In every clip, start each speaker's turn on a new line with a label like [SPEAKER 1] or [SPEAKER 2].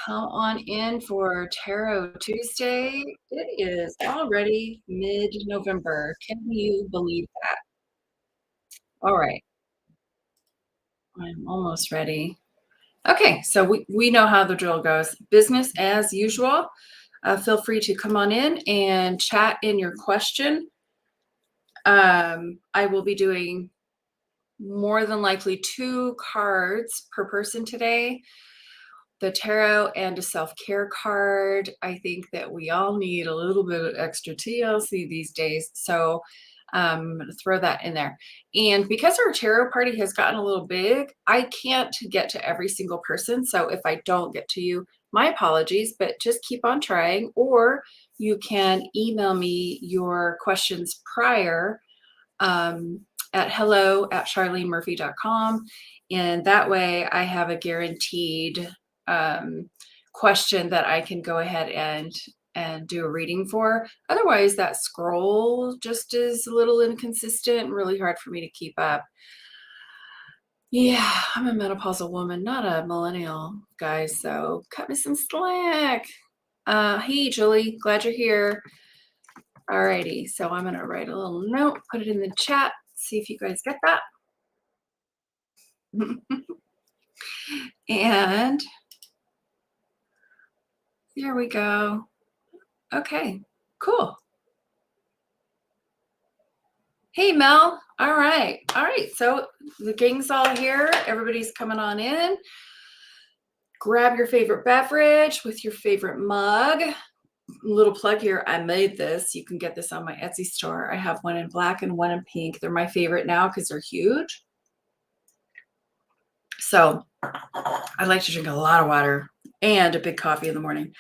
[SPEAKER 1] Come on in for Tarot Tuesday. It is already mid-November. Can you believe that? All right, I'm almost ready. Okay, so we know how the drill goes. Business as usual. Feel free to come on in and chat in your question. I will be doing more than likely 2 cards per person today. The tarot and a self-care card. I think that we all need a little bit of extra TLC these days. So I'm going to throw that in there. And because our tarot party has gotten a little big, I can't get to every single person. So if I don't get to you, my apologies, but just keep on trying. Or you can email me your questions prior at hello@charlenemurphy.com. And that way I have a guaranteed question that I can go ahead and do a reading for. Otherwise, that scroll just is a little inconsistent and really hard for me to keep up. Yeah, I'm a menopausal woman, not a millennial, guys, so cut me some slack. Hey, Julie, glad you're here. Alrighty, so I'm gonna write a little note, put it in the chat, see if you guys get that. And there we go. Okay, cool. Hey, Mel. All right. So the gang's all here. Everybody's coming on in. Grab your favorite beverage with your favorite mug. Little plug here. I made this. You can get this on my Etsy store. I have one in black and one in pink. They're my favorite now because they're huge. So I like to drink a lot of water and a big coffee in the morning.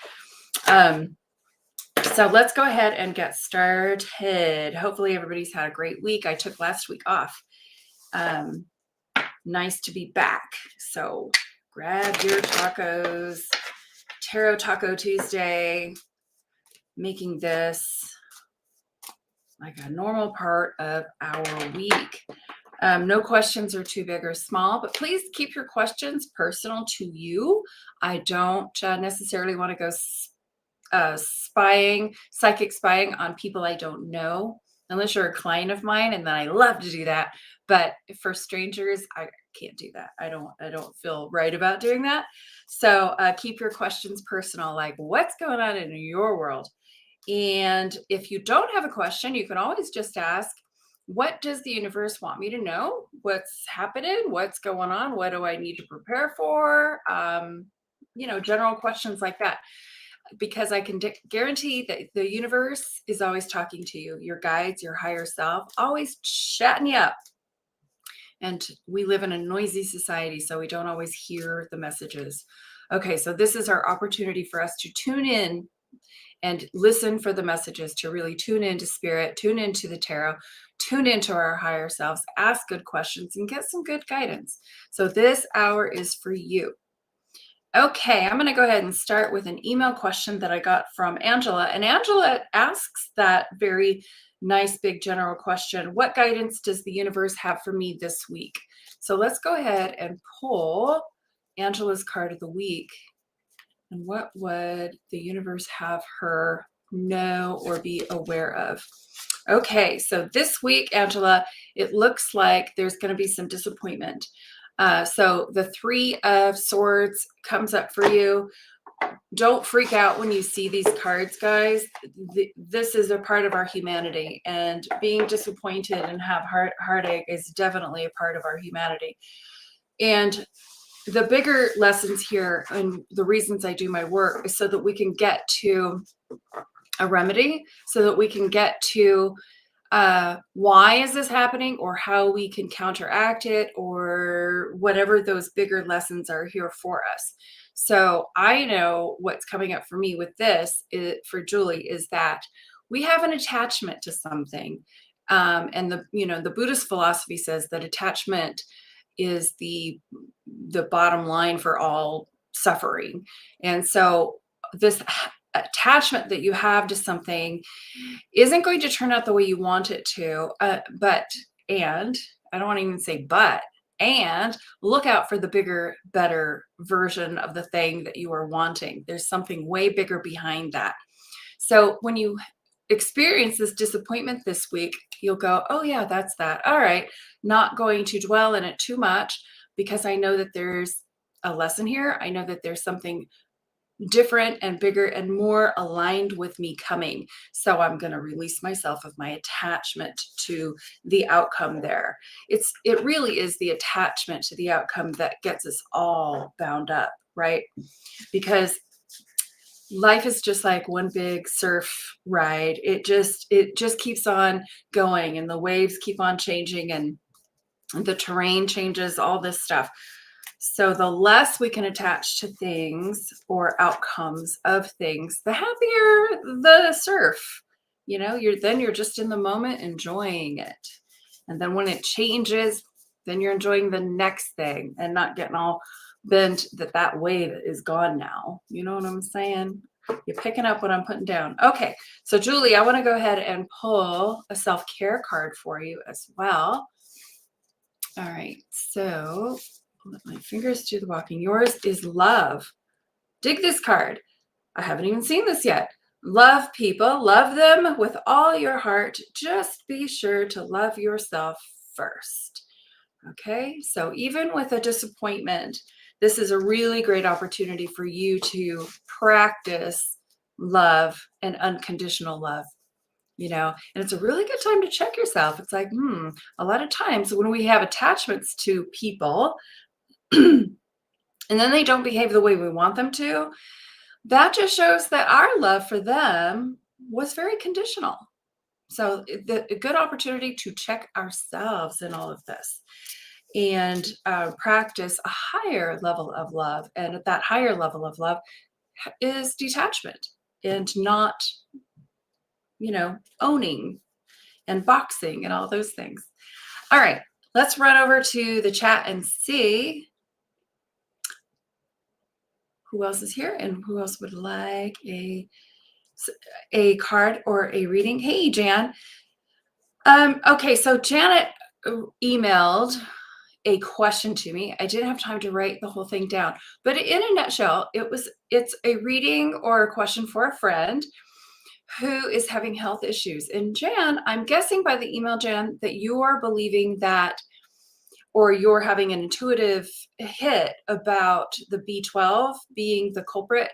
[SPEAKER 1] So let's go ahead and get started. Hopefully everybody's had a great week. I took last week off. Nice to be back. So grab your tacos. Tarot Taco Tuesday. Making this like a normal part of our week. No questions are too big or small, but please keep your questions personal to you. I don't necessarily want to go psychic spying on people I don't know, unless you're a client of mine, and then I love to do that. But for strangers, I can't do that. I don't feel right about doing that. So keep your questions personal, like what's going on in your world. And if you don't have a question, you can always just ask, what does the universe want me to know? What's happening? What's going on? What do I need to prepare for? General questions like that. Because I can guarantee that the universe is always talking to you, your guides, your higher self, always chatting you up. And we live in a noisy society, so we don't always hear the messages. Okay, so this is our opportunity for us to tune in and listen for the messages, to really tune into spirit, tune into the tarot, tune into our higher selves, ask good questions, and get some good guidance. So this hour is for you. Okay, I'm going to go ahead and start with an email question that I got from Angela. And Angela asks that very nice, big, general question. What guidance does the universe have for me this week? So let's go ahead and pull Angela's card of the week. And what would the universe have her know or be aware of? Okay, so this week, Angela, it looks like there's going to be some disappointment. So the 3 of Swords comes up for you. Don't freak out when you see these cards, guys. This is a part of our humanity, and being disappointed and have heartache is definitely a part of our humanity. And the bigger lessons here and the reasons I do my work is so that we can get to a remedy, so that we can get to why is this happening, or how we can counteract it, or whatever those bigger lessons are here for us. So I know what's coming up for me with this for Julie is that we have an attachment to something. And the Buddhist philosophy says that attachment is the bottom line for all suffering. And so this attachment that you have to something isn't going to turn out the way you want it to. And I don't want to even say but, and look out for the bigger, better version of the thing that you are wanting. There's something way bigger behind that. So when you experience this disappointment this week, you'll go, oh yeah, that's that. All right. Not going to dwell in it too much because I know that there's a lesson here. I know that there's something different and bigger and more aligned with me coming. So I'm going to release myself of my attachment to the outcome there. It really is the attachment to the outcome that gets us all bound up, right? Because life is just like one big surf ride. It just keeps on going, and the waves keep on changing, and the terrain changes, all this stuff. So the less we can attach to things or outcomes of things, the happier the surf. You're just in the moment enjoying it. And then when it changes, then you're enjoying the next thing and not getting all bent that wave is gone now. You know what I'm saying? You're picking up what I'm putting down. Okay. So Julie, I want to go ahead and pull a self-care card for you as well. All right. So let my fingers do the walking. Yours is love. Dig this card. I haven't even seen this yet. Love people, love them with all your heart. Just be sure to love yourself first. Okay, so even with a disappointment, this is a really great opportunity for you to practice love and unconditional love. And it's a really good time to check yourself. It's like, a lot of times when we have attachments to people, and then they don't behave the way we want them to, that just shows that our love for them was very conditional. So a good opportunity to check ourselves in all of this and practice a higher level of love. And at that higher level of love is detachment and not, owning and boxing and all those things. All right, let's run over to the chat and see who else is here and who else would like a card or a reading. Hey, Jan. Okay, so Janet emailed a question to me. I didn't have time to write the whole thing down, but in a nutshell, it's a reading or a question for a friend who is having health issues. And Jan, I'm guessing by the email, Jan, that you are believing that, or you're having an intuitive hit about the B12 being the culprit,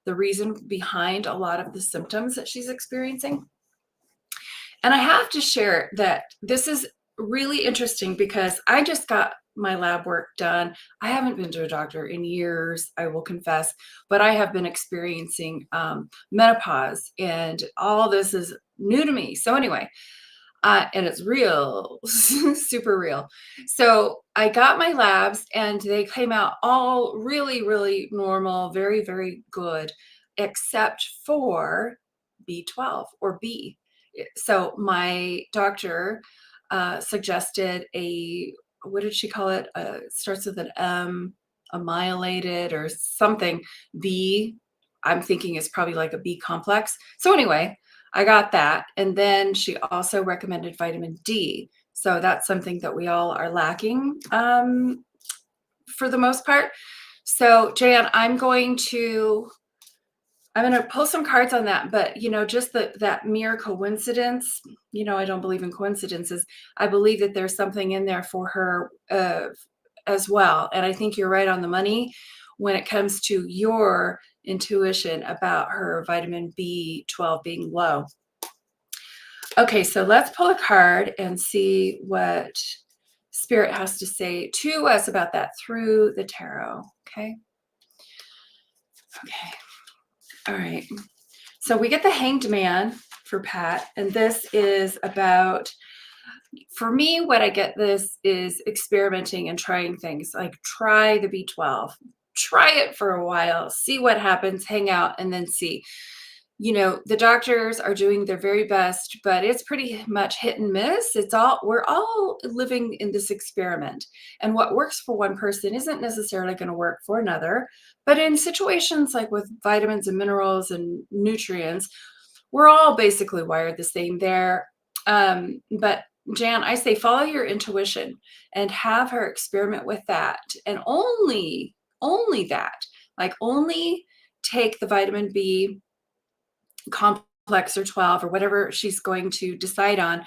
[SPEAKER 1] the reason behind a lot of the symptoms that she's experiencing. And I have to share that this is really interesting because I just got my lab work done. I haven't been to a doctor in years, I will confess, but I have been experiencing menopause, and all this is new to me. So anyway, and it's real, super real. So I got my labs and they came out all really, really normal, very, very good, except for B12 or B. So my doctor suggested what did she call it? Starts with an M, a myelated or something. B, I'm thinking is probably like a B complex. So anyway, I got that. And then she also recommended vitamin D. So that's something that we all are lacking for the most part. So Jan, I'm going to pull some cards on that, but just that mere coincidence, I don't believe in coincidences. I believe that there's something in there for her as well. And I think you're right on the money when it comes to your intuition about her vitamin B12 being low. Okay, so let's pull a card and see what Spirit has to say to us about that through the tarot. Okay. All right. So we get the Hanged Man for Pat, and this is about, for me, what I get this is experimenting and trying things. Like try the B12, try it for a while, see what happens, hang out, and then see. The doctors are doing their very best, but it's pretty much hit and miss. We're all living in this experiment. And what works for one person isn't necessarily going to work for another. But in situations like with vitamins and minerals and nutrients, we're all basically wired the same there. But Jan, I say follow your intuition and have her experiment with that. And only that, like only take the vitamin B complex or 12 or whatever she's going to decide on,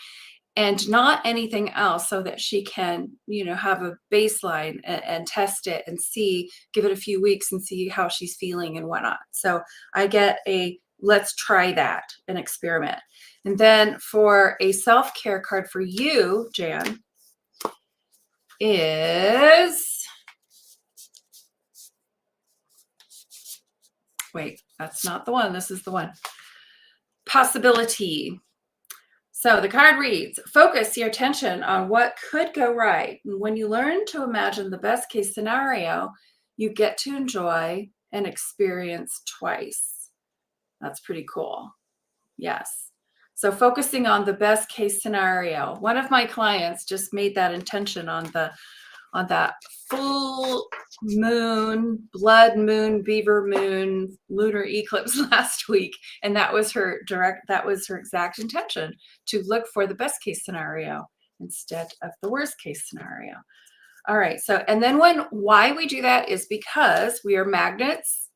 [SPEAKER 1] and not anything else, so that she can, have a baseline and test it and see, give it a few weeks and see how she's feeling and whatnot. So I get a let's try that, an experiment. And then for a self-care card for you, Jan, is, wait, that's not the one. This is the one. Possibility. So the card reads, focus your attention on what could go right. And when you learn to imagine the best case scenario, you get to enjoy and experience twice. That's pretty cool. Yes. So focusing on the best case scenario. One of my clients just made that intention on that full moon, blood moon, beaver moon, lunar eclipse last week. And that was her exact intention, to look for the best case scenario instead of the worst case scenario. All right. So, and then why we do that is because we are magnets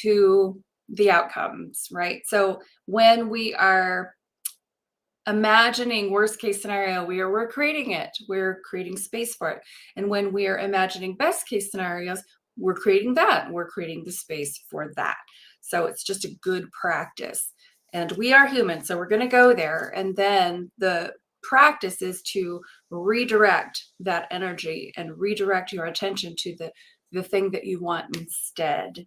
[SPEAKER 1] to the outcomes, right? So when we are imagining worst case scenario, we're creating it. We're creating space for it. And when we are imagining best case scenarios, we're creating that. We're creating the space for that. So it's just a good practice. And we are human, so we're going to go there. And then the practice is to redirect that energy and redirect your attention to the thing that you want instead.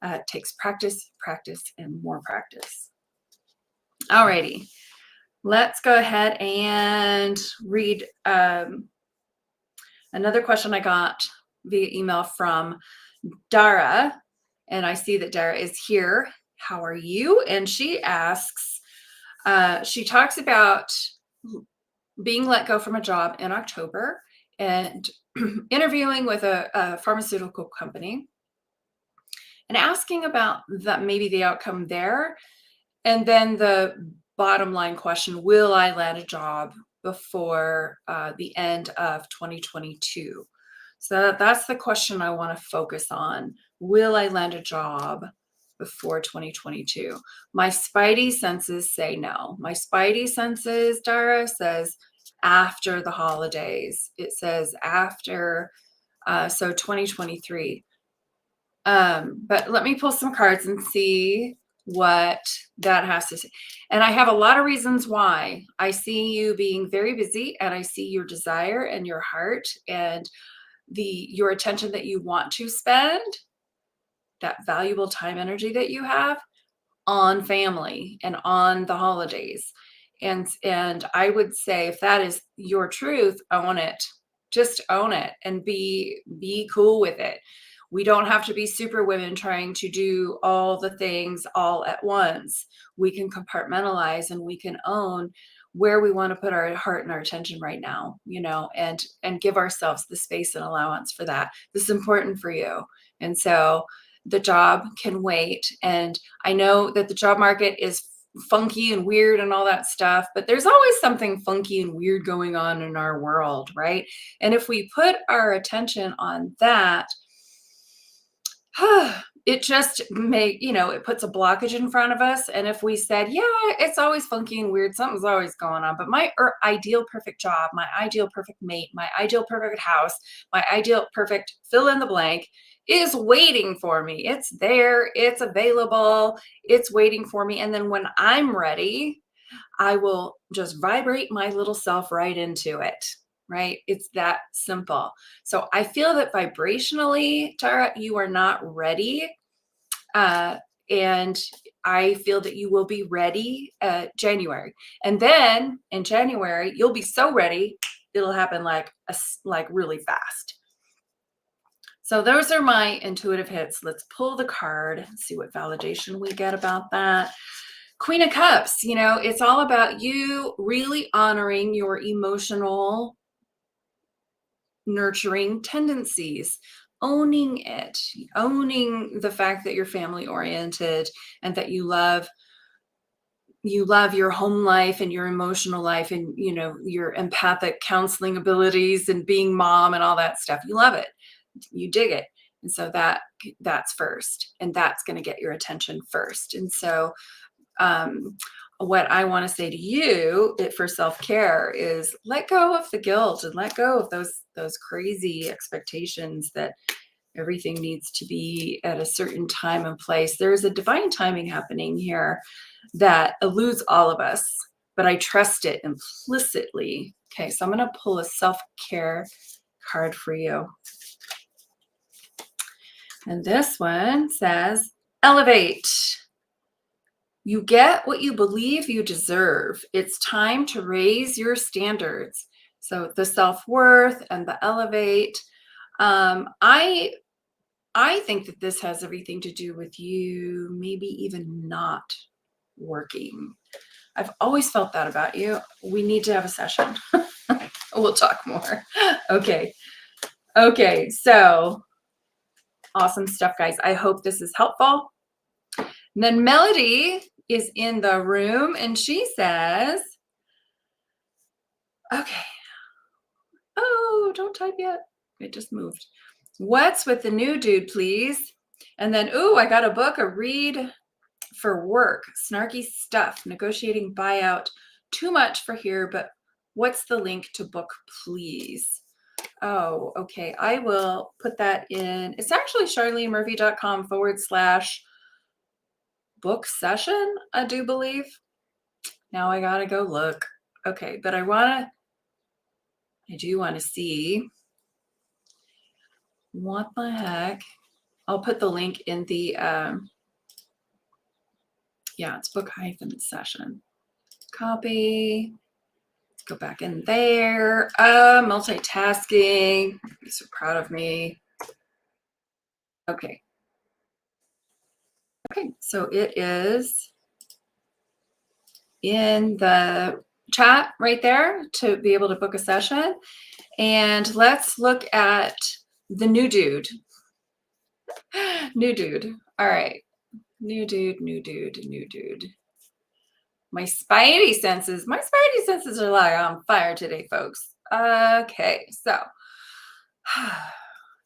[SPEAKER 1] It takes practice, and more practice. Alrighty. Let's go ahead and read another question I got via email from Dara. And I see that Dara is here. How are you? And she asks, she talks about being let go from a job in October and interviewing with a pharmaceutical company and asking about maybe the outcome there. And then the bottom line question, will I land a job before the end of 2022? So that's the question I want to focus on. Will I land a job before 2022? My spidey senses say no. My spidey senses, Dara, says after the holidays. It says after, so 2023. But let me pull some cards and see what that has to say. And I have a lot of reasons why. I see you being very busy, and I see your desire and your heart and your attention that you want to spend, that valuable time energy that you have on family and on the holidays. And I would say, if that is your truth, own it. Just own it and be cool with it. We don't have to be super women trying to do all the things all at once. We can compartmentalize, and we can own where we want to put our heart and our attention right now, and give ourselves the space and allowance for that. This is important for you. And so the job can wait. And I know that the job market is funky and weird and all that stuff, but there's always something funky and weird going on in our world, right? And if we put our attention on that, it just it puts a blockage in front of us. And if we said, yeah, it's always funky and weird, something's always going on, but my ideal perfect job, my ideal perfect mate, my ideal perfect house, my ideal perfect fill in the blank is waiting for me. It's there, it's available, it's waiting for me. And then when I'm ready, I will just vibrate my little self right into it. Right? It's that simple. So I feel that vibrationally, Tara, you are not ready. And I feel that you will be ready January. And then in January, you'll be so ready, it'll happen like really fast. So those are my intuitive hits. Let's pull the card and see what validation we get about that. Queen of Cups, it's all about you really honoring your emotional nurturing tendencies, owning it, owning the fact that you're family oriented and that you love you love your home life and your emotional life and, your empathic counseling abilities and being mom and all that stuff. You love it. You dig it. And so that's first, and that's going to get your attention first. And so what I want to say to you for self-care is let go of the guilt and let go of those crazy expectations that everything needs to be at a certain time and place. There's a divine timing happening here that eludes all of us, but I trust it implicitly. Okay, so I'm going to pull a self-care card for you. And this one says, elevate. You get what you believe you deserve. It's time to raise your standards. So the self-worth and the elevate. I think that this has everything to do with you maybe even not working. I've always felt that about you. We need to have a session. We'll talk more. Okay, so awesome stuff, guys. I hope this is helpful. And then Melody is in the room and she says, okay. Oh, don't type yet. It just moved. What's with the new dude, please? And then, I got a book, a read for work, snarky stuff, negotiating buyout, too much for here, but what's the link to book, please? Oh, okay. I will put that in. It's actually charlenemurphy.com/book session, I do believe. Now I gotta go look. Okay, but I do want to see what the heck. I'll put the link in the, it's book -session. Copy. Let's go back in there. Multitasking. You're so proud of me. Okay. Okay, so it is in the chat right there to be able to book a session. And let's look at the new dude. New dude. All right. New dude. My spidey senses are like on fire today, folks. Okay, so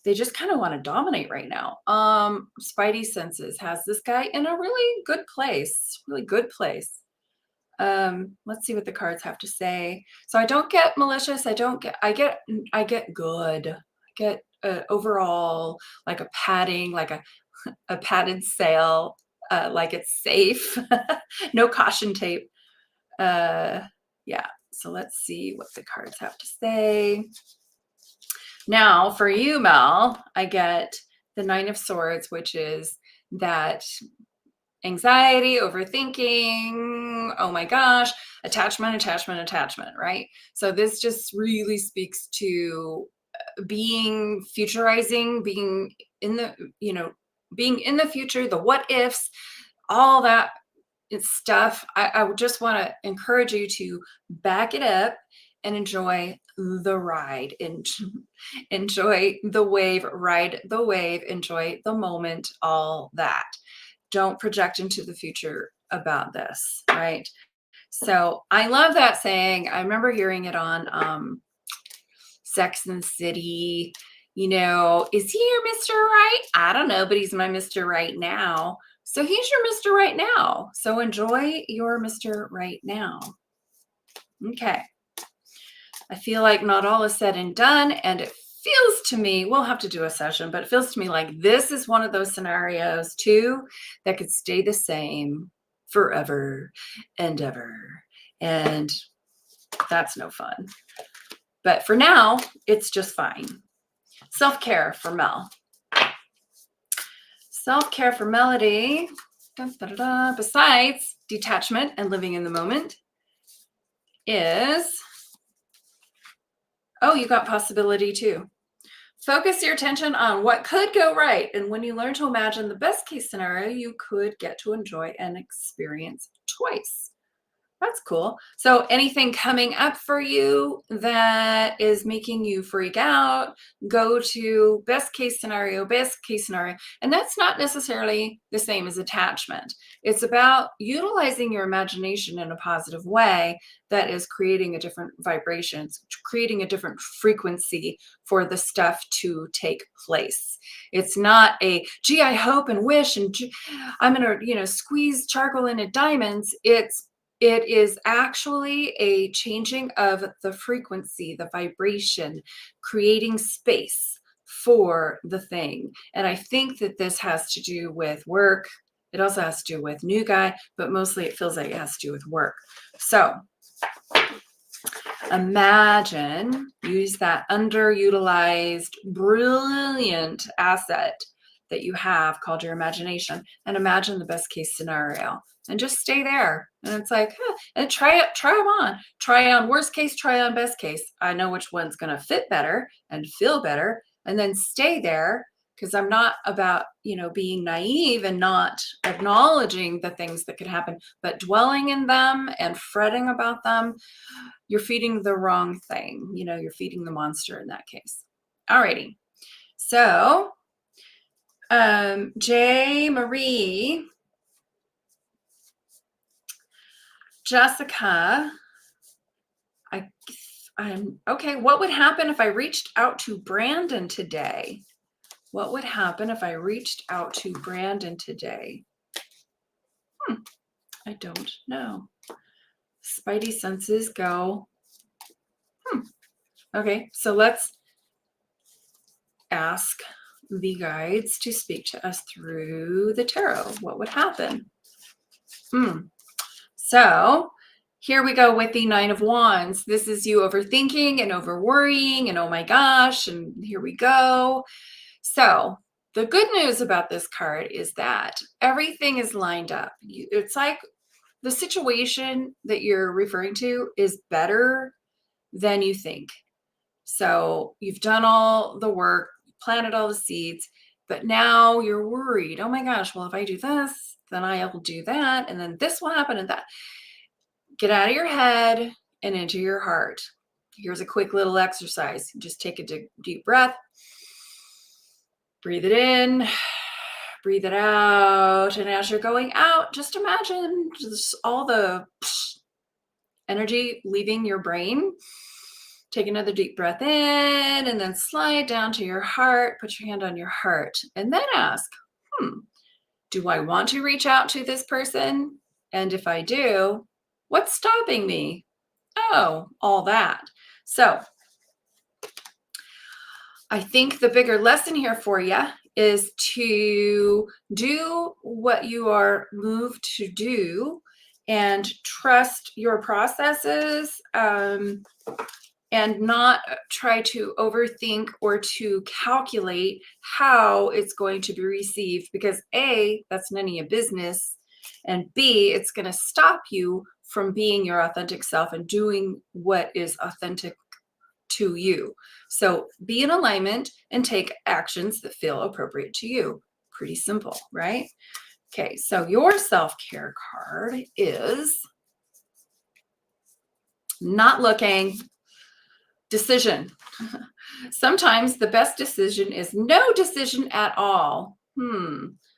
[SPEAKER 1] they just kind of want to dominate right now. Spidey senses has this guy in a really good place. Let's see what the cards have to say. So I don't get malicious. I get good. I get overall like a padding, like a padded sail, like it's safe. No caution tape. So let's see what the cards have to say. Now for you, Mel, I get the 9 of Swords, which is that anxiety, overthinking, oh my gosh, attachment, right? So this just really speaks to being futurizing, being in the future, the what ifs, all that stuff. I just want to encourage you to back it up and enjoy the ride, enjoy the wave, ride the wave, enjoy the moment, all that. Don't project into the future about this, right? So I love that saying. I remember hearing it on Sex and the City. Is he your Mr. Right? I don't know, but he's my Mr. Right now. So he's your Mr. Right now. So enjoy your Mr. Right now. Okay. I feel like not all is said and done, and it feels to me, we'll have to do a session, but it feels to me like this is one of those scenarios too that could stay the same forever and ever. And that's no fun. But for now, it's just fine. Self-care for Mel. Self-care for Melody. Besides detachment and living in the moment is, you got possibility too. Focus your attention on what could go right. And when you learn to imagine the best case scenario, you could get to enjoy and experience twice. That's cool. So anything coming up for you that is making you freak out, go to best case scenario, best case scenario. And that's not necessarily the same as attachment. It's about utilizing your imagination in a positive way that is creating a different vibration, creating a different frequency for the stuff to take place. It's not a, gee, I hope and wish and I'm going to, squeeze charcoal into diamonds. It is actually a changing of the frequency, the vibration, creating space for the thing. And I think that this has to do with work. It also has to do with new guy, but mostly it feels like it has to do with work. So imagine, use that underutilized, brilliant asset that you have called your imagination, and imagine the best case scenario and just stay there. And it's like, and try them on. Try on worst case, try on best case. I know which one's going to fit better and feel better, and then stay there, because I'm not about, being naive and not acknowledging the things that could happen, but dwelling in them and fretting about them, you're feeding the wrong thing. You're feeding the monster in that case. Alrighty. So, J. Marie, Jessica, I'm okay. What would happen if I reached out to Brandon today? What would happen if I reached out to Brandon today? I don't know. Spidey senses go. Okay, so let's ask the guides to speak to us through the tarot. What would happen? So here we go with the Nine of Wands. This is you overthinking and over worrying and oh my gosh, and here we go. So the good news about this card is that everything is lined up. It's like the situation that you're referring to is better than you think. So you've done all the work, planted all the seeds, but now you're worried. Oh my gosh, well, if I do this, then I will do that, and then this will happen and that. Get out of your head and into your heart. Here's a quick little exercise. Just take a deep breath. Breathe it in, breathe it out. And as you're going out, just imagine just all the energy leaving your brain. Take another deep breath in and then slide down to your heart. Put your hand on your heart and then ask, do I want to reach out to this person? And if I do, what's stopping me? Oh, all that. So I think the bigger lesson here for you is to do what you are moved to do and trust your processes, and not try to overthink or to calculate how it's going to be received, because A, that's none of your business, and B, it's going to stop you from being your authentic self and doing what is authentic to you. So be in alignment and take actions that feel appropriate to you. Pretty simple, right? Okay, so your self-care card is not looking. Decision. Sometimes the best decision is no decision at all.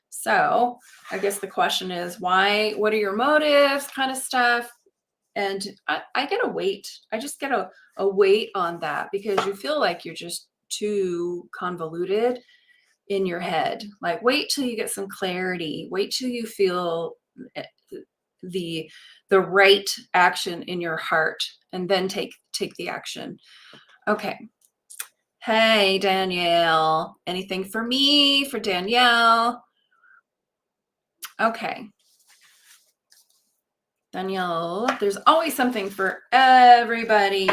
[SPEAKER 1] So I guess the question is why? What are your motives? Kind of stuff. And I get a weight. I just get a weight on that, because you feel like you're just too convoluted in your head. Like, wait till you get some clarity. Wait till you feel the right action in your heart, and then take the action. Okay. Hey, Danielle. Anything for me, for Danielle? Okay. Danielle, there's always something for everybody,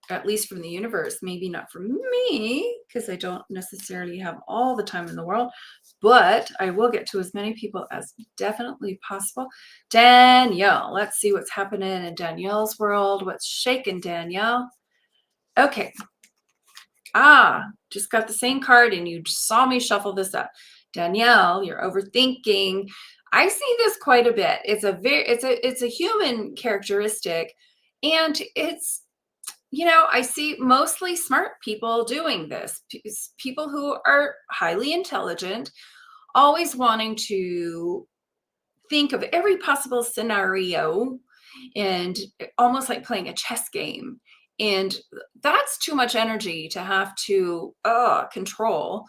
[SPEAKER 1] at least from the universe. Maybe not from me, because I don't necessarily have all the time in the world, but I will get to as many people as definitely possible. Danielle, let's see what's happening in Danielle's world. What's shaking, Danielle? Okay. Just got the same card and you saw me shuffle this up. Danielle, you're overthinking. I see this quite a bit. It's a human characteristic, and it's, I see mostly smart people doing this. People who are highly intelligent, always wanting to think of every possible scenario, and almost like playing a chess game. And that's too much energy to have to control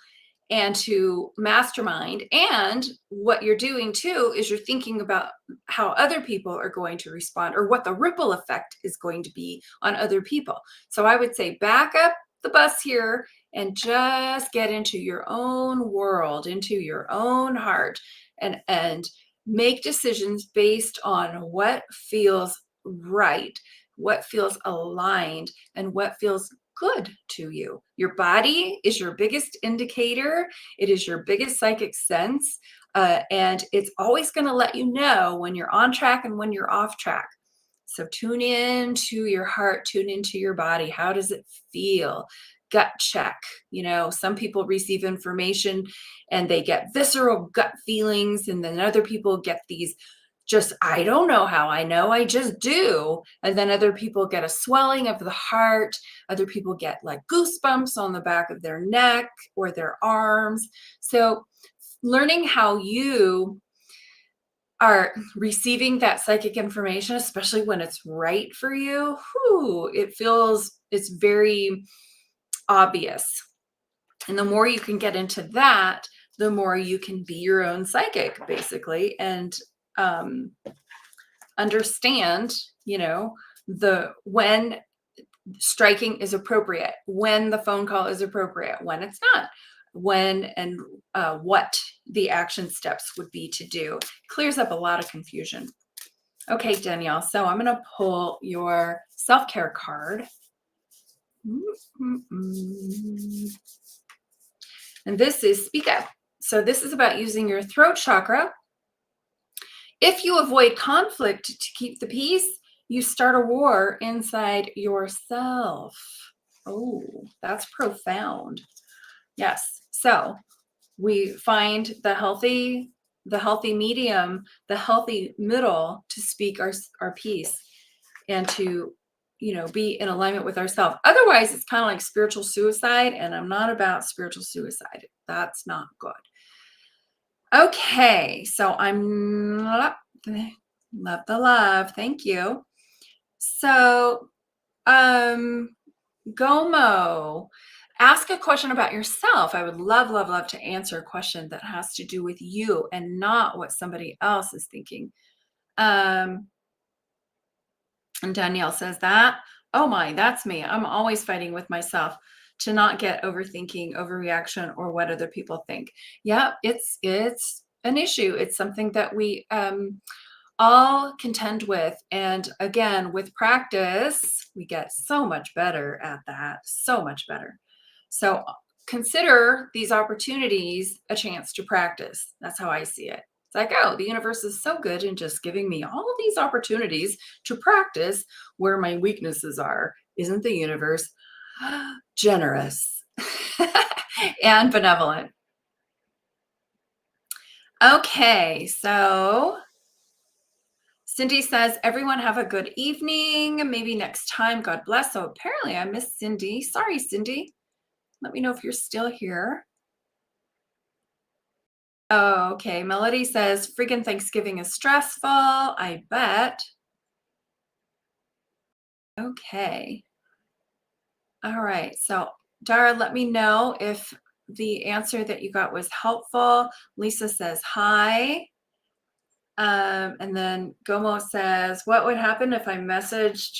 [SPEAKER 1] and to mastermind. And what you're doing too is you're thinking about how other people are going to respond, or what the ripple effect is going to be on other people. So I would say back up the bus here and just get into your own world, into your own heart, and make decisions based on what feels right, what feels aligned, and what feels good to you. Your body is your biggest indicator. It is your biggest psychic sense. And it's always going to let you know when you're on track and when you're off track. So tune in to your heart, tune into your body. How does it feel? Gut check. Some people receive information and they get visceral gut feelings, and then other people get these just, I don't know how I know, I just do. And then other people get a swelling of the heart. Other people get like goosebumps on the back of their neck or their arms. So learning how you are receiving that psychic information, especially when it's right for you, it's very obvious. And the more you can get into that, the more you can be your own psychic, basically, and understand, when striking is appropriate, when the phone call is appropriate, when it's not, when and what the action steps would be to do. Clears up a lot of confusion. Okay, Danielle, so I'm going to pull your self-care card. And this is Speak Up. So this is about using your throat chakra. If you avoid conflict to keep the peace, you start a war inside yourself. Oh, that's profound. Yes. So we find the healthy medium, the healthy middle to speak our piece and to, be in alignment with ourselves. Otherwise, it's kind of like spiritual suicide, and I'm not about spiritual suicide. That's not good. Okay, so I'm love the love. Thank you. So, Gomo, ask a question about yourself. I would love, love, love to answer a question that has to do with you and not what somebody else is thinking. And Danielle says that. Oh my, that's me. I'm always fighting with myself to not get overthinking, overreaction, or what other people think. Yeah, it's an issue. It's something that we all contend with. And again, with practice, we get so much better at that, so much better. So consider these opportunities a chance to practice. That's how I see it. It's like, oh, the universe is so good in just giving me all of these opportunities to practice where my weaknesses are. Isn't the universe generous and benevolent? Okay, so Cindy says, everyone have a good evening. Maybe next time. God bless. So apparently I missed Cindy. Sorry, Cindy. Let me know if you're still here. Oh, okay. Melody says, freaking Thanksgiving is stressful. I bet. Okay. All right. So Dara, let me know if the answer that you got was helpful. Lisa says, hi. And then Gomo says, what would happen if I messaged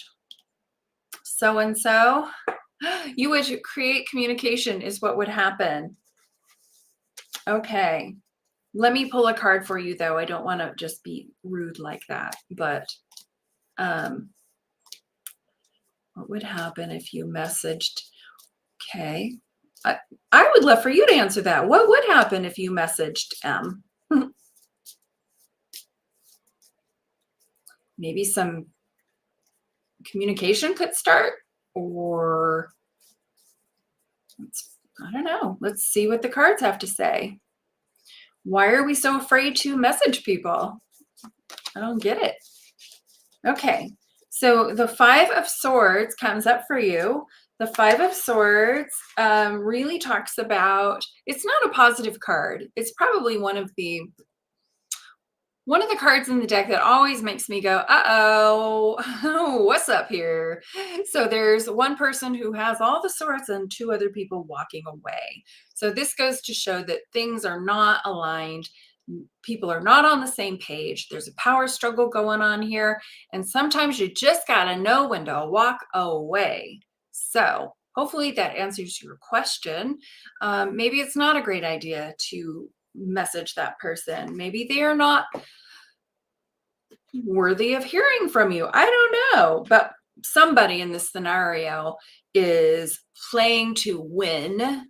[SPEAKER 1] so-and-so? You would create communication is what would happen. Okay. Let me pull a card for you, though. I don't want to just be rude like that. But what would happen if you messaged? Okay. I would love for you to answer that. What would happen if you messaged M? Maybe some communication could start, or I don't know. Let's see what the cards have to say. Why are we so afraid to message people? I don't get it. Okay, so the Five of Swords comes up for you. The Five of Swords really talks about, it's not a positive card. It's probably one of the cards in the deck that always makes me go, uh-oh, what's up here? So there's one person who has all the swords and two other people walking away. So this goes to show that things are not aligned. People are not on the same page. There's a power struggle going on here. And sometimes you just got to know when to walk away. So hopefully that answers your question. Maybe it's not a great idea to message that person. Maybe they are not worthy of hearing from you. I don't know, but somebody in this scenario is playing to win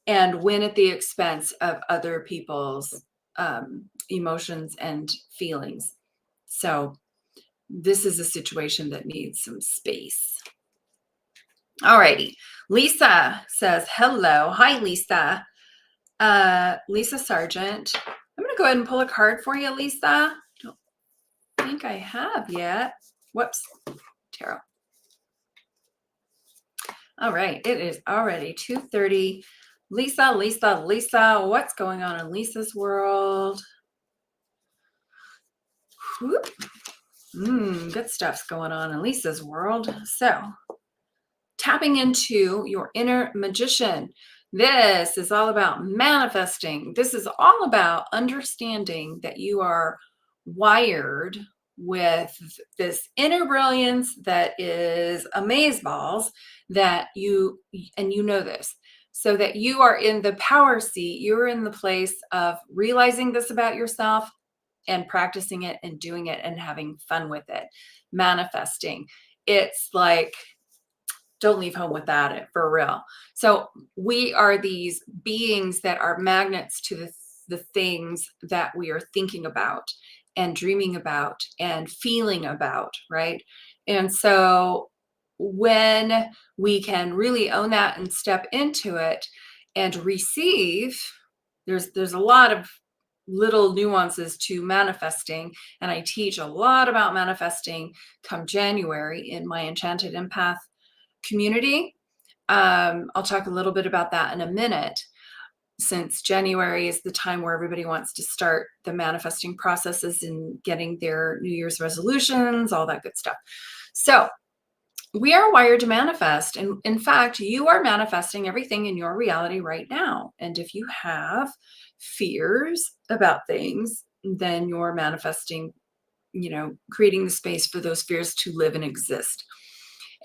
[SPEAKER 1] and win at the expense of other people's emotions and feelings. So this is a situation that needs some space. All righty. Lisa says, hello. Hi, Lisa. Lisa Sargent. I'm going to go ahead and pull a card for you, Lisa. Don't think I have yet. Whoops. Tarot. All right. It is already 2:30. Lisa, what's going on in Lisa's world? Whoop. Good stuff's going on in Lisa's world. So, tapping into your inner magician. This is all about manifesting. This is all about understanding that you are wired with this inner brilliance that is amazeballs, that you know this. So that you are in the power seat, you're in the place of realizing this about yourself and practicing it and doing it and having fun with it. Manifesting. It's like, don't leave home without it, for real. So we are these beings that are magnets to the things that we are thinking about and dreaming about and feeling about, right? And so when we can really own that and step into it and receive, there's a lot of little nuances to manifesting, and I teach a lot about manifesting come January in my Enchanted Empath community. I'll talk a little bit about that in a minute, since January is the time where everybody wants to start the manifesting processes and getting their New Year's resolutions, all that good stuff. So we are wired to manifest. And in fact, you are manifesting everything in your reality right now. And if you have fears about things, then you're manifesting, creating the space for those fears to live and exist.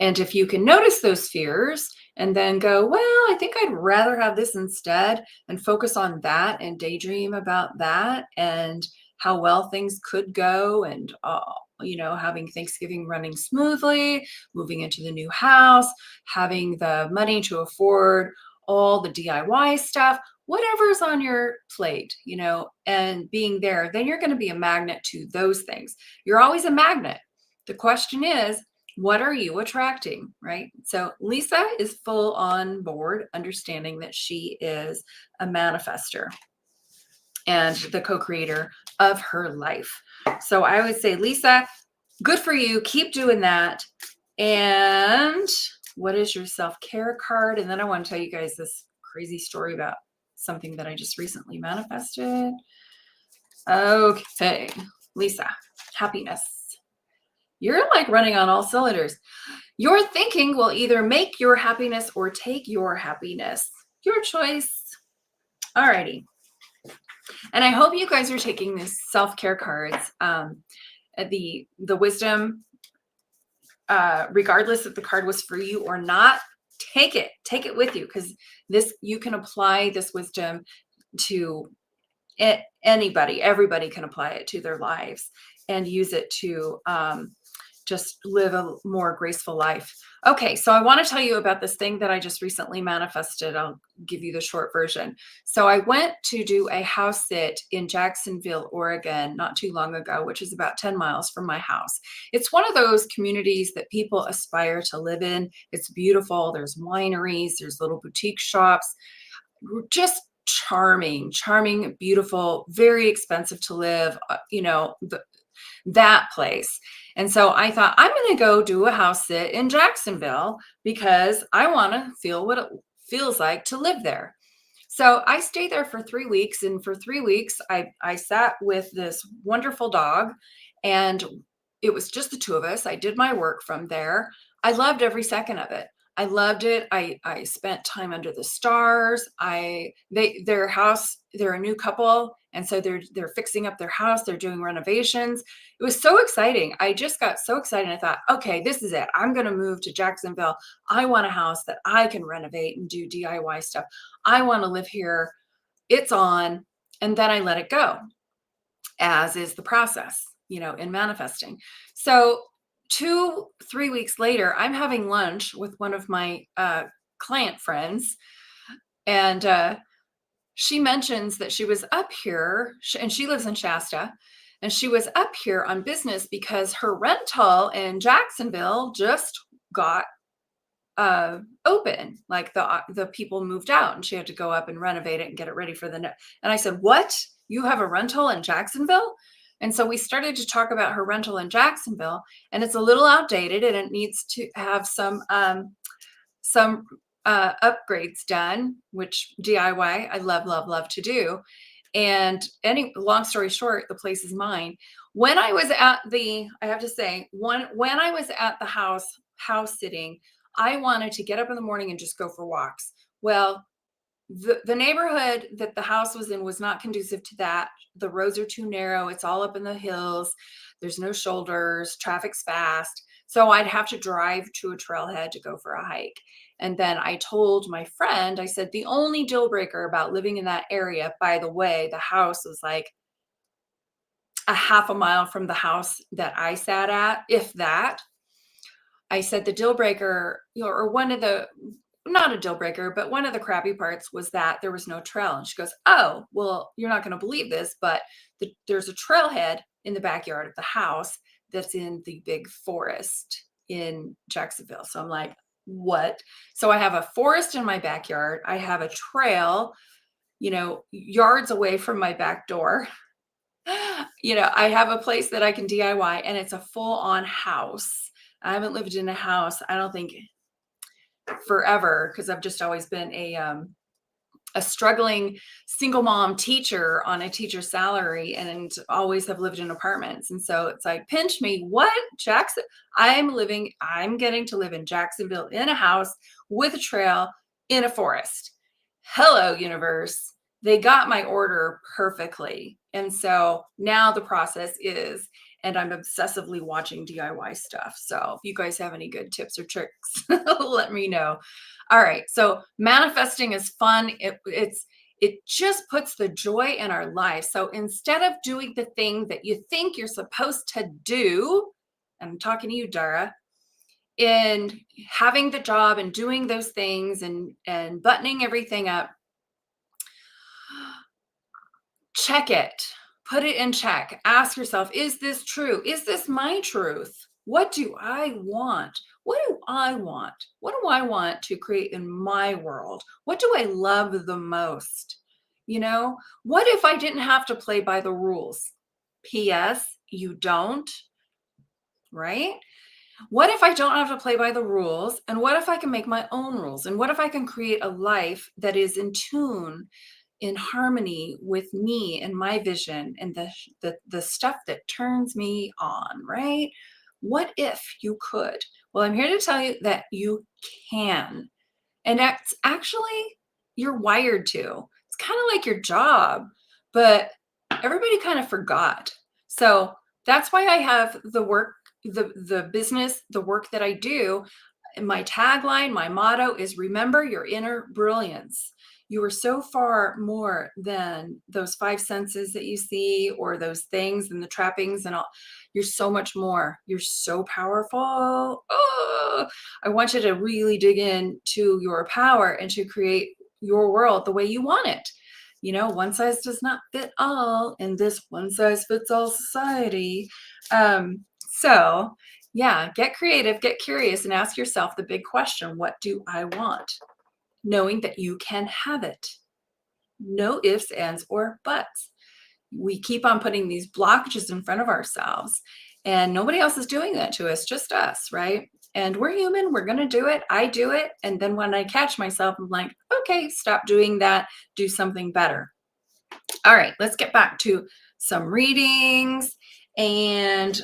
[SPEAKER 1] And if you can notice those fears and then go, well, I think I'd rather have this instead, and focus on that and daydream about that and how well things could go, and having Thanksgiving running smoothly, moving into the new house, having the money to afford all the DIY stuff, whatever's on your plate, and being there, then you're going to be a magnet to those things. You're always a magnet. The question is, what are you attracting, right? So Lisa is full on board, understanding that she is a manifester and the co-creator of her life. So I would say, Lisa, good for you. Keep doing that. And what is your self-care card? And then I want to tell you guys this crazy story about something that I just recently manifested. Okay, Lisa, happiness. You're like running on all cylinders. Your thinking will either make your happiness or take your happiness. Your choice. Alrighty. And I hope you guys are taking these self-care cards. The wisdom, regardless if the card was for you or not, take it with you, because you can apply this wisdom to anybody. Everybody can apply it to their lives and use it to just live a more graceful life. Okay, so I want to tell you about this thing that I just recently manifested. I'll give you the short version. So I went to do a house sit in Jacksonville, Oregon, not too long ago, which is about 10 miles from my house. It's one of those communities that people aspire to live in. It's beautiful. There's wineries, there's little boutique shops, just charming, beautiful, very expensive to live, that place. And so I thought, I'm going to go do a house sit in Jacksonville because I want to feel what it feels like to live there. So I stayed there for 3 weeks. And for 3 weeks, I sat with this wonderful dog, and it was just the two of us. I did my work from there. I loved every second of it. I loved it. I spent time under the stars. Their house, they're a new couple, and so they're fixing up their house. They're doing renovations. It was so exciting. I just got so excited. I thought, okay, this is it. I'm going to move to Jacksonville. I want a house that I can renovate and do DIY stuff. I want to live here. It's on. And then I let it go, as is the process, in manifesting. So 3 weeks later, I'm having lunch with one of my client friends, and she mentions that she was up here, and she lives in Shasta, and she was up here on business because her rental in Jacksonville just got open. Like the people moved out, and she had to go up and renovate it and get it ready for the next. And I said, "What? You have a rental in Jacksonville?" And so we started to talk about her rental in Jacksonville, and it's a little outdated, and it needs to have some upgrades done, which DIY I love to do. And long story short, the place is mine. When I was at I have to say, when I was at the house sitting, I wanted to get up in the morning and just go for walks. Well, the neighborhood that the house was in was not conducive to that. The roads are too narrow. It's all up in the hills. There's no shoulders. Traffic's fast. So I'd have to drive to a trailhead to go for a hike. And then I told my friend, I said, the only deal breaker about living in that area, by the way, the house was like a half a mile from the house that I sat at, if that. I said the deal breaker, or one of the, not a deal breaker, but one of the crappy parts was that there was no trail. And she goes, "Oh, well, you're not going to believe this, but there's a trailhead in the backyard of the house that's in the big forest in Jacksonville." So I'm like, what? So I have a forest in my backyard. I have a trail, yards away from my back door. I have a place that I can DIY, and it's a full-on house. I haven't lived in a house, I don't think, forever, because I've just always been a struggling single mom teacher on a teacher's salary, and always have lived in apartments. And so it's like, pinch me, what? Jackson? I'm getting to live in Jacksonville in a house with a trail in a forest. Hello, universe. They got my order perfectly. And so now the process is, and I'm obsessively watching DIY stuff. So if you guys have any good tips or tricks, let me know. All right. So manifesting is fun. It just puts the joy in our life. So instead of doing the thing that you think you're supposed to do, and I'm talking to you, Dara, in having the job and doing those things and buttoning everything up, check it. Put it in check. Ask yourself, is this true? Is this my truth? What do I want? What do I want? What do I want to create in my world? What do I love the most? What if I didn't have to play by the rules? P.S. You don't, right? What if I don't have to play by the rules? And what if I can make my own rules? And what if I can create a life that is in tune, in harmony with me and my vision and the stuff that turns me on, right? What if you could? Well, I'm here to tell you that you can. And that's actually, you're wired to. It's kind of like your job, but everybody kind of forgot. So that's why I have the work, the business, the work that I do. And my tagline, my motto is, remember your inner brilliance. You are so far more than those five senses that you see, or those things and the trappings and all. You're so much more. You're so powerful. Oh, I want you to really dig into your power and to create your world the way you want it. One size does not fit all in this one size fits all society. So yeah, get creative, get curious, and ask yourself the big question: what do I want? Knowing that you can have it. No ifs, ands, or buts. We keep on putting these blockages in front of ourselves, and nobody else is doing that to us, just us, right? And we're human, we're going to do it. I do it. And then when I catch myself, I'm like, okay, stop doing that, do something better. All right, let's get back to some readings. And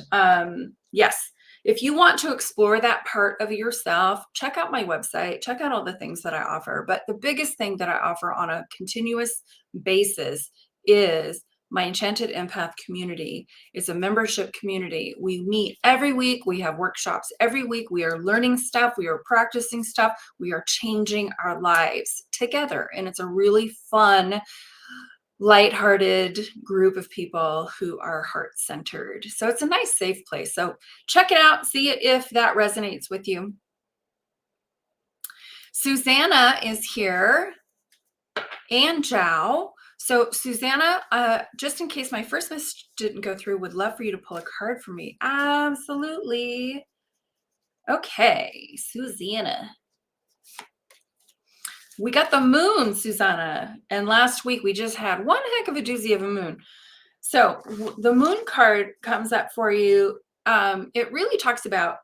[SPEAKER 1] yes, if you want to explore that part of yourself, check out my website, check out all the things that I offer. But the biggest thing that I offer on a continuous basis is my Enchanted Empath community. It's a membership community. We meet every week. We have workshops every week. We are learning stuff. We are practicing stuff. We are changing our lives together. And it's a really fun, lighthearted group of people who are heart-centered. So it's a nice, safe place. So check it out. See if that resonates with you. Susanna is here, and Zhao. So Susanna, just in case my first message didn't go through, would love for you to pull a card for me. Absolutely. Okay, Susanna. We got the moon, Susanna. And last week we just had one heck of a doozy of a moon. So the moon card comes up for you. It really talks about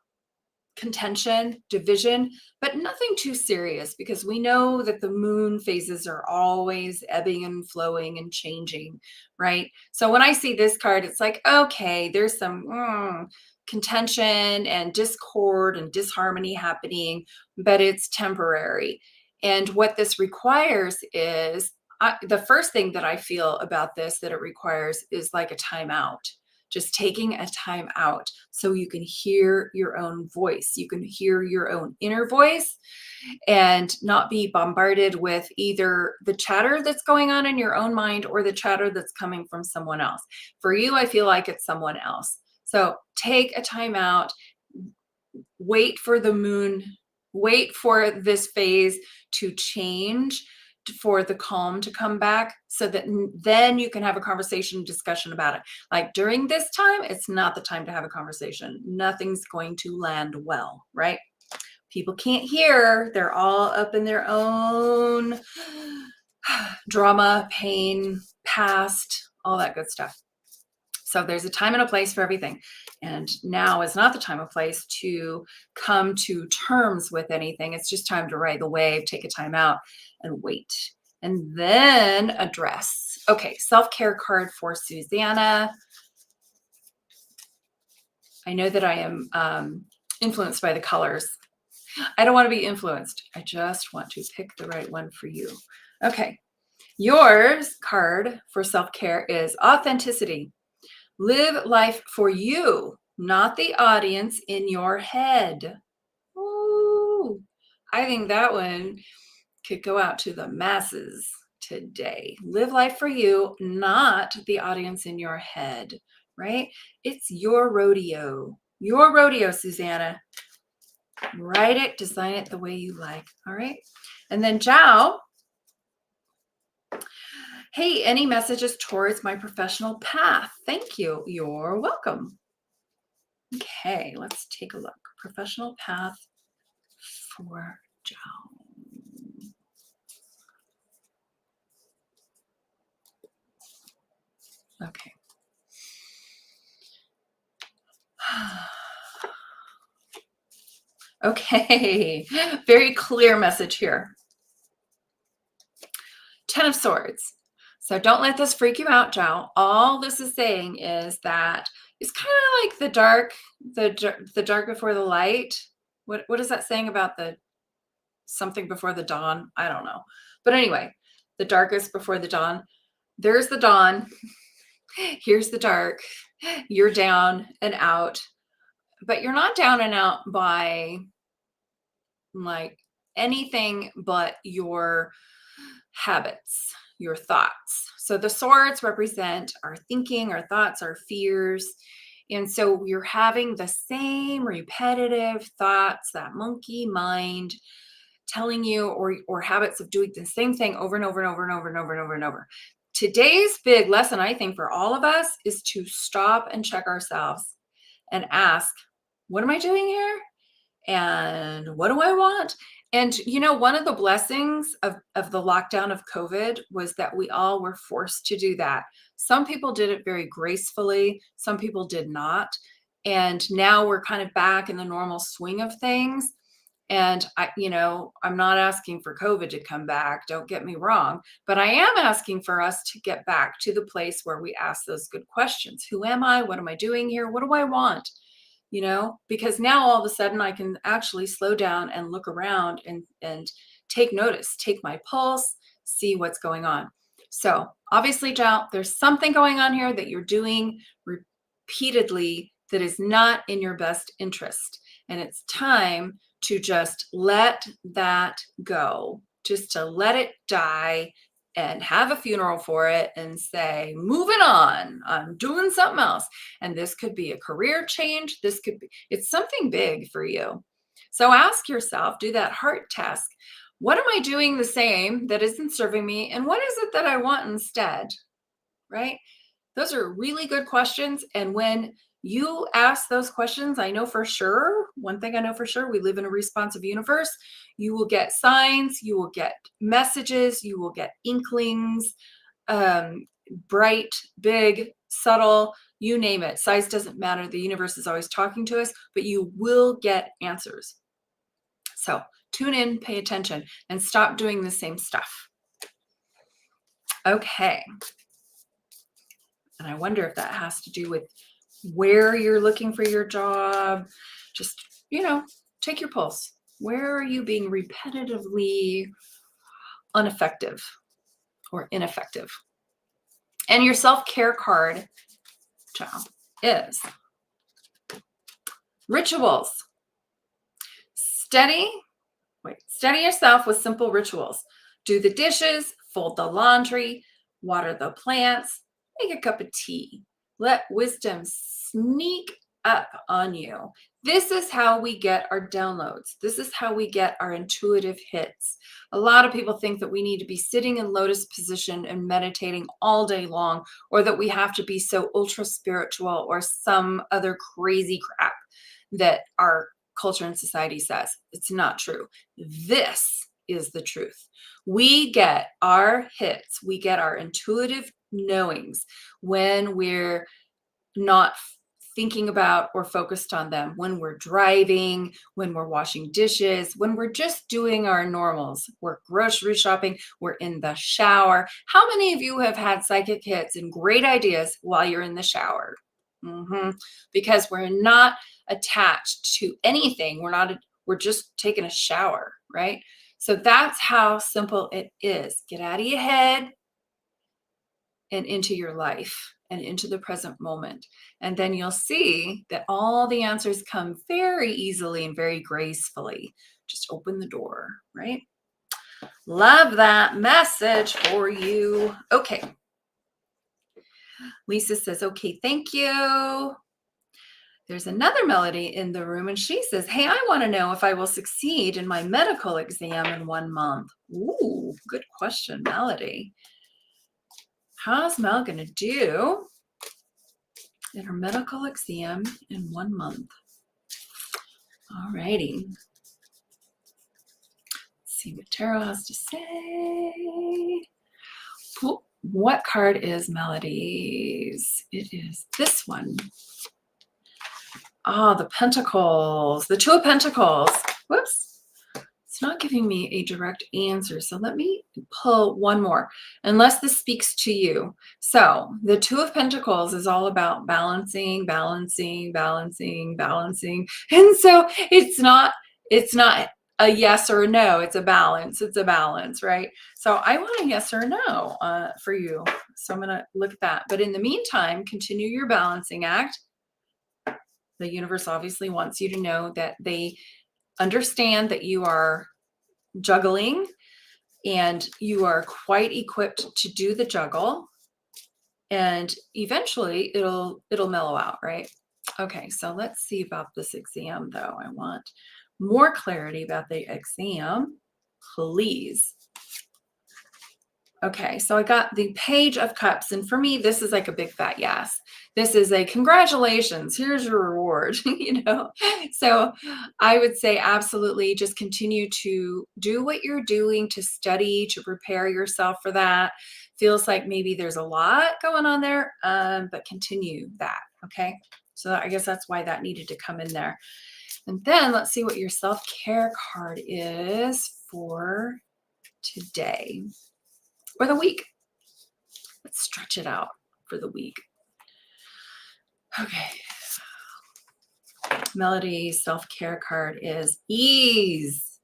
[SPEAKER 1] contention, division, but nothing too serious, because we know that the moon phases are always ebbing and flowing and changing, right? So when I see this card, it's like, okay, there's some contention and discord and disharmony happening, but it's temporary. And what this requires is, the first thing that I feel about this that it requires is like a timeout. Just taking a time out so you can hear your own voice. You can hear your own inner voice and not be bombarded with either the chatter that's going on in your own mind or the chatter that's coming from someone else. For you, I feel like it's someone else. So take a time out, wait for the moon, wait for this phase to change, for the calm to come back, so that then you can have a conversation, discussion about it. Like during this time, it's not the time to have a conversation. Nothing's going to land well, right? People can't hear. They're all up in their own drama, pain, past, all that good stuff. So there's a time and a place for everything. And now is not the time or place to come to terms with anything. It's just time to ride the wave, take a time out and wait, and then address. Okay, self-care card for Susanna. I know that I am influenced by the colors. I don't want to be influenced. I just want to pick the right one for you. Okay, yours card for self-care is authenticity. Live life for you, not the audience in your head. Ooh, I think that one could go out to the masses today. Live life for you, not the audience in your head, right? It's your rodeo. Your rodeo, Susanna. Write it, design it the way you like. All right. And then Zhao. Hey, any messages towards my professional path? Thank you. You're welcome. Okay, let's take a look. Professional path for Zhao. Okay. Okay, very clear message here. 10 of Swords. So don't let this freak you out, Zhao. All this is saying is that it's kind of like the dark before the light. What is that saying about the something before the dawn? I don't know. But anyway, the darkest before the dawn. There's the dawn. Here's the dark. You're down and out. But you're not down and out by like anything but your habits, your thoughts. So the swords represent our thinking, our thoughts, our fears. And so you're having the same repetitive thoughts, that monkey mind telling you, or habits of doing the same thing over and over and over and over and over and over and over. Today's big lesson, I think, for all of us is to stop and check ourselves and ask, what am I doing here? And what do I want? And one of the blessings of the lockdown of COVID was that we all were forced to do that. Some people did it very gracefully, some people did not. And now we're kind of back in the normal swing of things. And I'm not asking for COVID to come back, don't get me wrong, but I am asking for us to get back to the place where we ask those good questions. Who am I? What am I doing here? What do I want? Because now all of a sudden I can actually slow down and look around and take notice, take my pulse, see what's going on. So obviously, Jal, there's something going on here that you're doing repeatedly that is not in your best interest. And it's time to just let that go, just to let it die and have a funeral for it and say, moving on, I'm doing something else. And this could be a career change. It's something big for you. So ask yourself, do that heart task. What am I doing the same that isn't serving me? And what is it that I want instead? Right? Those are really good questions. And when you ask those questions, I know for sure, one thing I know for sure, we live in a responsive universe. You will get signs, you will get messages, you will get inklings, bright, big, subtle, you name it. Size doesn't matter. The universe is always talking to us, but you will get answers. So tune in, pay attention, and stop doing the same stuff. Okay. And I wonder if that has to do with where you're looking for your job. Just, take your pulse. Where are you being repetitively ineffective or ineffective? And your self-care card, child, is rituals. Steady yourself with simple rituals. Do the dishes, fold the laundry, water the plants, make a cup of tea. Let wisdom sneak up on you. This is how we get our downloads. This is how we get our intuitive hits. A lot of people think that we need to be sitting in lotus position and meditating all day long, or that we have to be so ultra spiritual or some other crazy crap that our culture and society says. It's not true. This is the truth. We get our hits, we get our intuitive knowings when we're not thinking about or focused on them, when we're driving, when we're washing dishes, when we're just doing our normals. We're grocery shopping, we're in the shower. How many of you have had psychic hits and great ideas while you're in the shower? Because we're not attached to anything. We're just taking a shower, right? So that's how simple it is. Get out of your head and into your life and into the present moment. And then you'll see that all the answers come very easily and very gracefully. Just open the door, right? Love that message for you. Okay. Lisa says, okay, thank you. There's another Melody in the room, and she says, hey, I want to know if I will succeed in my medical exam in 1 month. Ooh, good question, Melody. How's Mel going to do in her medical exam in 1 month? All righty. Let's see what Tarot has to say. What card is Melody's? It is this one. Ah, the Pentacles, the Two of Pentacles. Whoops. It's not giving me a direct answer. So let me pull one more, unless this speaks to you. So the Two of Pentacles is all about balancing. And so it's not a yes or a no. It's a balance. It's a balance, right? So I want a yes or a no for you. So I'm going to look at that. But in the meantime, continue your balancing act. The universe obviously wants you to know that they understand that you are juggling and you are quite equipped to do the juggle, and eventually it'll mellow out, right? Okay, so let's see about this exam though. I want more clarity about the exam, please. Okay, so I got the Page of Cups, and for me, this is like a big fat yes. This is a congratulations, here's your reward, you know? So I would say absolutely just continue to do what you're doing, to study, to prepare yourself for that. Feels like maybe there's a lot going on there, but continue that, okay? So I guess that's why that needed to come in there. And then let's see what your self-care card is for today or the week. Let's stretch it out for the week. Okay. Melody's self-care card is ease.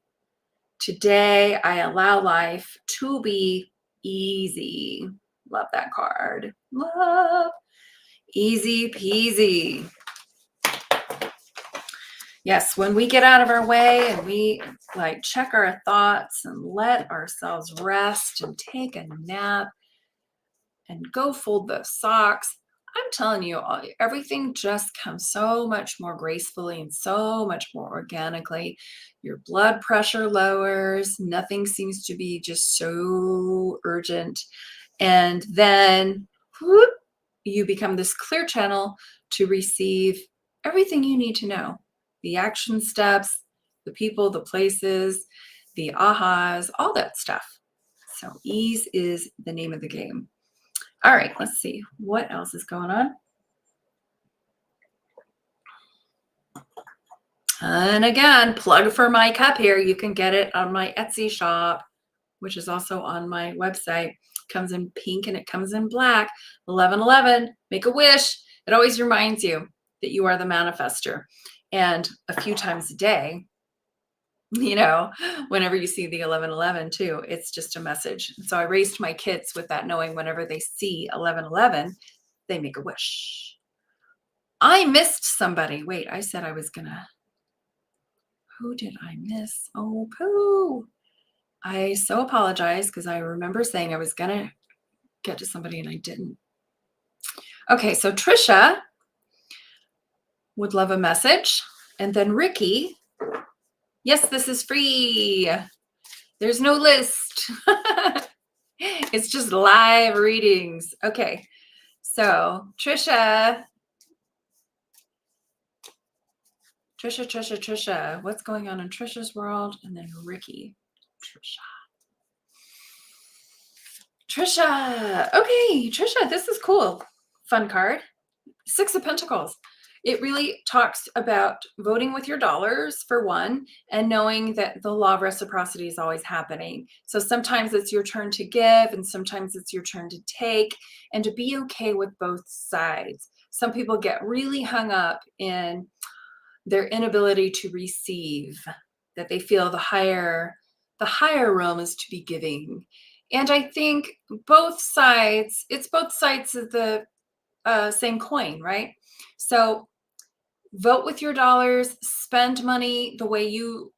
[SPEAKER 1] Today, I allow life to be easy. Love that card. Love. Easy peasy. Yes, when we get out of our way and we like check our thoughts and let ourselves rest and take a nap and go fold the socks, I'm telling you, everything just comes so much more gracefully and so much more organically. Your blood pressure lowers. Nothing seems to be just so urgent. And then whoop, you become this clear channel to receive everything you need to know. The action steps, the people, the places, the ahas, all that stuff. So ease is the name of the game. All right, let's see what else is going on. And again, plug for my cup here. You can get it on my Etsy shop, which is also on my website. It comes in pink and it comes in black. 1111, make a wish. It always reminds you that you are the manifester. And a few times a day, you know, whenever you see the 1111 too, it's just a message. So I raised my kids with that, knowing whenever they see 1111, they make a wish. I missed somebody. Wait, I said I was gonna, who did I miss? Oh, poo. I so apologize because I remember saying I was gonna get to somebody and I didn't. Okay, so Trisha would love a message. And then Ricky, yes, this is free. There's no list. It's just live readings. Okay, so Trisha, what's going on in Trisha's world? And then Ricky, Trisha. Okay, Trisha, this is cool. Fun card. 6 of Pentacles. It really talks about voting with your dollars for one, and knowing that the law of reciprocity is always happening. So sometimes it's your turn to give and sometimes it's your turn to take, and to be okay with both sides. Some people get really hung up in their inability to receive, that they feel the higher realm is to be giving. And I think both sides, it's both sides of the same coin, right? So vote with your dollars, spend money the way you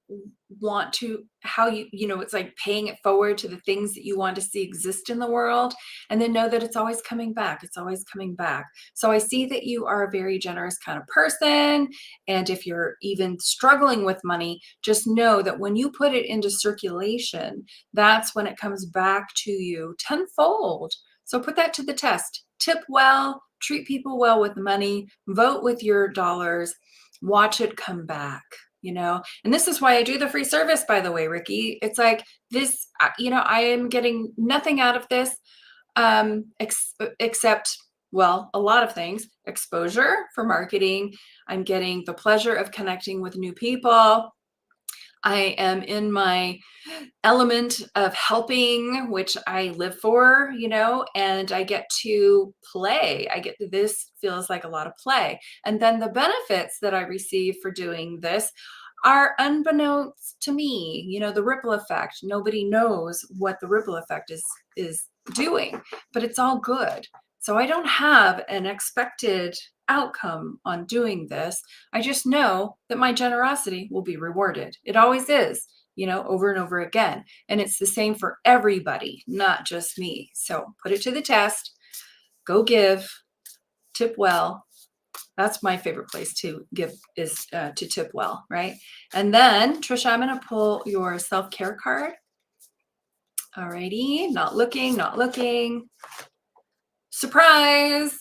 [SPEAKER 1] want to, how you know, it's like paying it forward to the things that you want to see exist in the world, and then know that it's always coming back. It's always coming back. So I see that you are a very generous kind of person. And if you're even struggling with money, just know that when you put it into circulation, that's when it comes back to you tenfold. So put that to the test. Tip well, treat people well with money, vote with your dollars, watch it come back, you know? And this is why I do the free service, by the way, Ricky. It's like this, you know, I am getting nothing out of this except, well, a lot of things. Exposure for marketing. I'm getting the pleasure of connecting with new people. I am in my element of helping, which I live for, you know, and I get to play. This feels like a lot of play. And then the benefits that I receive for doing this are unbeknownst to me, you know, the ripple effect. Nobody knows what the ripple effect is doing, but it's all good. So I don't have an expected outcome on doing this. I just know that my generosity will be rewarded. It always is, you know, over and over again. And it's the same for everybody, not just me. So put it to the test, go give, tip well. That's my favorite place to give, is to tip well, right? And then Trisha, I'm going to pull your self-care card. Alrighty, not looking, not looking. Surprise!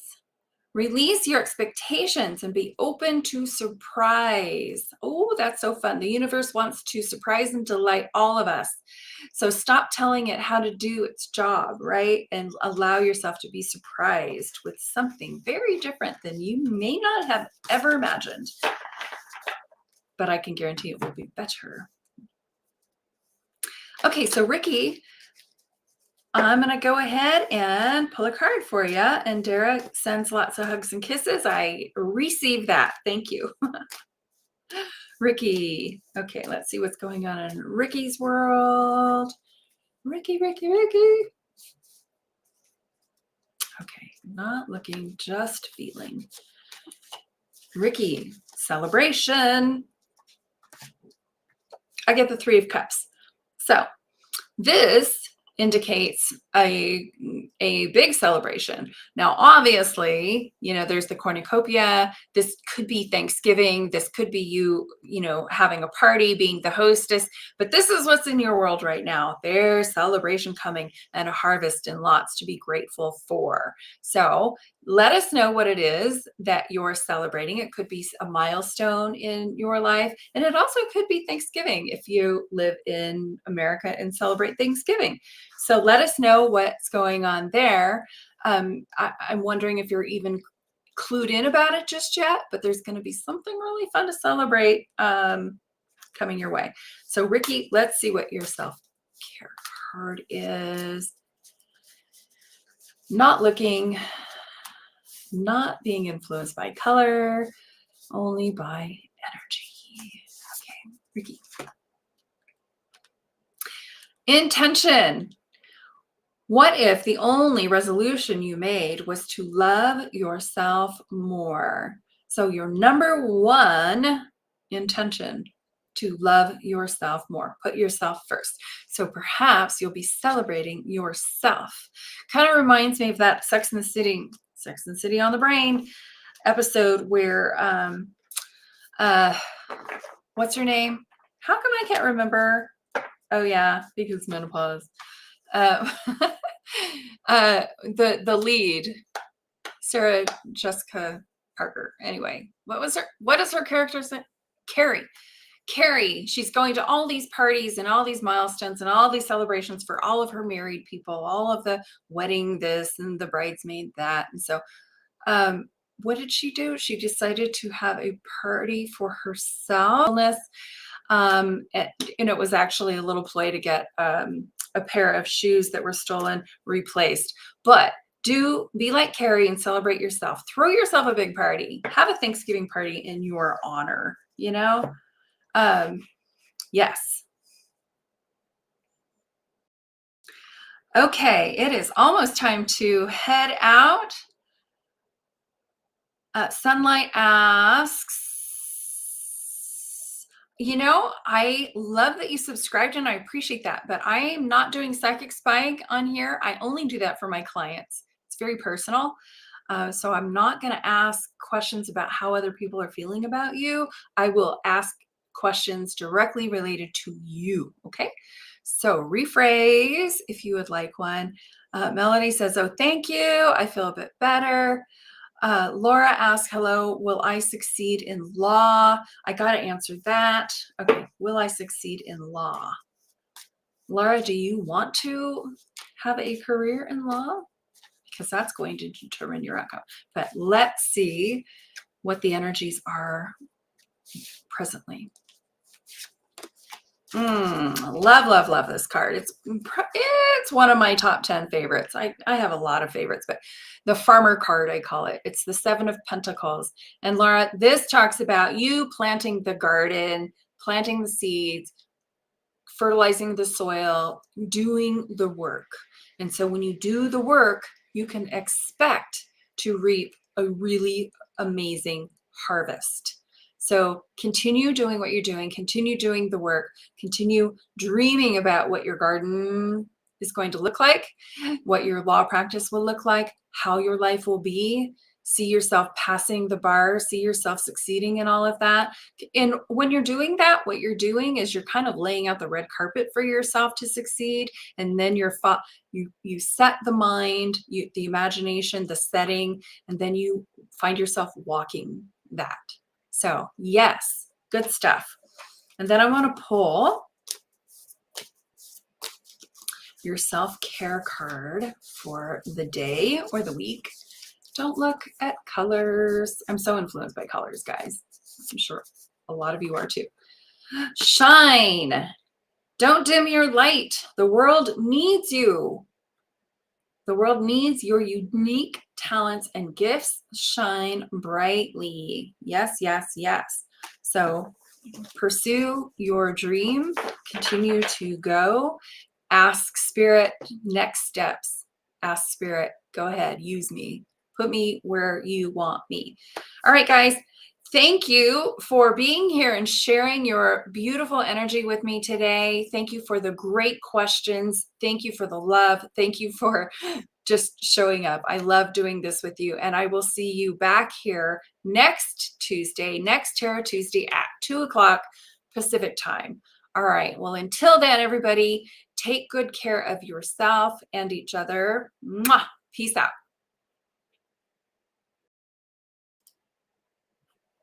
[SPEAKER 1] Release your expectations and be open to surprise. Oh, that's so fun. The universe wants to surprise and delight all of us. So stop telling it how to do its job, right? And allow yourself to be surprised with something very different than you may not have ever imagined. But I can guarantee it will be better. Okay, so Ricky, I'm going to go ahead and pull a card for you. And Dara sends lots of hugs and kisses. I receive that. Thank you. Ricky. Okay, let's see what's going on in Ricky's world. Ricky. Okay, not looking, just feeling. Ricky, celebration. I get the 3 of Cups. So this indicates a big celebration. Now, obviously, there's the cornucopia. This could be Thanksgiving. This could be you having a party, being the hostess. But this is what's in your world right now. There's celebration coming and a harvest and lots to be grateful for. So let us know what it is that you're celebrating. It could be a milestone in your life. And it also could be Thanksgiving if you live in America and celebrate Thanksgiving. So let us know what's going on there. I'm wondering if you're even clued in about it just yet, but there's going to be something really fun to celebrate coming your way. So Ricky, let's see what your self-care card is. Not looking, not being influenced by color, only by energy. Okay, Ricky. Intention. What if the only resolution you made was to love yourself more? So your number one intention, to love yourself more. Put yourself first. So perhaps you'll be celebrating yourself. Kind of reminds me of that Sex and the City on the Brain episode where, what's her name? How come I can't remember? Oh yeah, because menopause. The lead, Sarah Jessica Parker. Anyway, what is her character's name? Carrie, she's going to all these parties and all these milestones and all these celebrations for all of her married people, all of the wedding this and the bridesmaid that. And so what did she do? She decided to have a party for herself. And it was actually a little play to get a pair of shoes that were stolen replaced. But do be like Carrie and celebrate yourself. Throw yourself a big party. Have a Thanksgiving party in your honor, Yes. Okay, it is almost time to head out. Sunlight asks, I love that you subscribed and I appreciate that, but I am not doing Psychic Spike on here. I only do that for my clients. It's very personal. So I'm not going to ask questions about how other people are feeling about you. I will ask questions directly related to you. Okay. So rephrase if you would like one. Melody says, oh, thank you. I feel a bit better. Laura asks, hello, will I succeed in law? I got to answer that. Okay. Will I succeed in law? Laura, do you want to have a career in law? Because that's going to determine your outcome. But let's see what the energies are presently. Love this card. It's one of my top 10 favorites. I have a lot of favorites, but the farmer card, I call it. It's the 7 of Pentacles. And Laura, this talks about you planting the garden, planting the seeds, fertilizing the soil, doing the work. And so when you do the work, you can expect to reap a really amazing harvest. So continue doing what you're doing, continue doing the work, continue dreaming about what your garden is going to look like, what your law practice will look like, how your life will be. see yourself passing the bar, see yourself succeeding in all of that. And when you're doing that, what you're doing is you're kind of laying out the red carpet for yourself to succeed. And then you set the mind, the imagination, the setting, and then you find yourself walking that. So yes, good stuff. And then I want to pull your self-care card for the day or the week. Don't look at colors. I'm so influenced by colors, guys. I'm sure a lot of you are too. Shine. Don't dim your light. The world needs you. The world needs your unique talents and gifts. Shine brightly. Yes, yes, yes. So pursue your dream. Continue to go. Ask Spirit next steps. Ask Spirit, go ahead, use me. Put me where you want me. All right, guys. Thank you for being here and sharing your beautiful energy with me today. Thank you for the great questions. Thank you for the love. Thank you for just showing up. I love doing this with you. And I will see you back here next Tuesday, next Tarot Tuesday at 2 o'clock Pacific time. All right. Well, until then, everybody, take good care of yourself and each other. Mwah! Peace out.